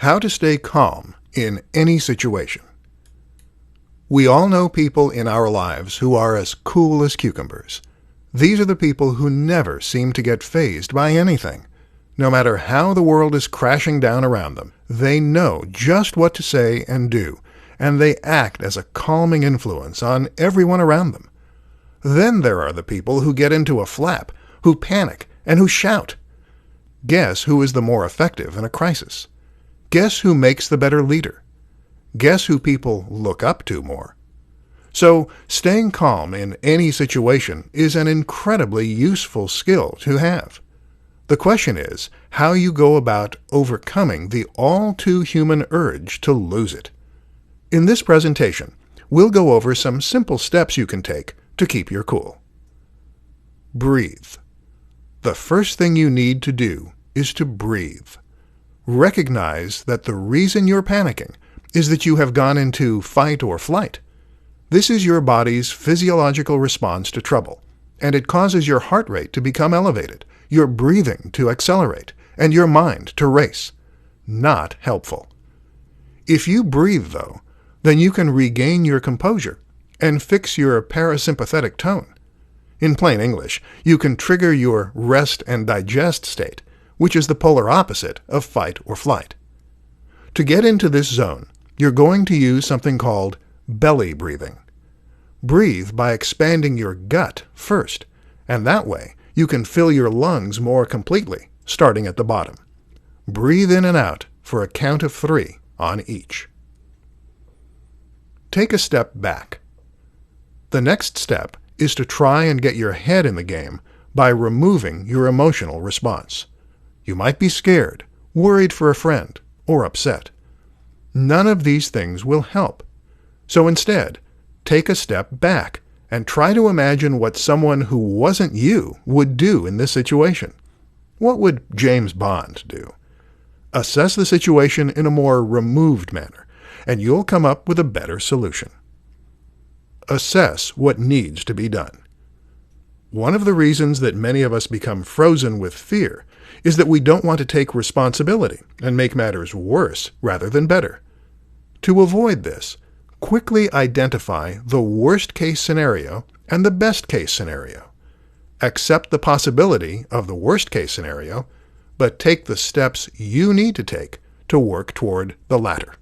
How to stay calm in any situation. We all know people in our lives who are as cool as cucumbers. These are the people who never seem to get fazed by anything. No matter how the world is crashing down around them, they know just what to say and do, and they act as a calming influence on everyone around them. Then there are the people who get into a flap, who panic, and who shout. Guess who is the more effective in a crisis? Guess who makes the better leader? Guess who people look up to more? So, staying calm in any situation is an incredibly useful skill to have. The question is how you go about overcoming the all-too-human urge to lose it. In this presentation, we'll go over some simple steps you can take to keep your cool. Breathe. The first thing you need to do is to breathe. Recognize that the reason you're panicking is that you have gone into fight or flight. This is your body's physiological response to trouble, and it causes your heart rate to become elevated, your breathing to accelerate, and your mind to race. Not helpful. If you breathe, though, then you can regain your composure and fix your parasympathetic tone. In plain English, you can trigger your rest and digest state, which is the polar opposite of fight or flight. To get into this zone, you're going to use something called belly breathing. Breathe by expanding your gut first, and that way you can fill your lungs more completely, starting at the bottom. Breathe in and out for a count of 3 on each. Take a step back. The next step is to try and get your head in the game by removing your emotional response. You might be scared, worried for a friend, or upset. None of these things will help. So instead, take a step back and try to imagine what someone who wasn't you would do in this situation. What would James Bond do? Assess the situation in a more removed manner, and you'll come up with a better solution. Assess what needs to be done. One of the reasons that many of us become frozen with fear is that we don't want to take responsibility and make matters worse rather than better. To avoid this, quickly identify the worst-case scenario and the best-case scenario. Accept the possibility of the worst-case scenario, but take the steps you need to take to work toward the latter.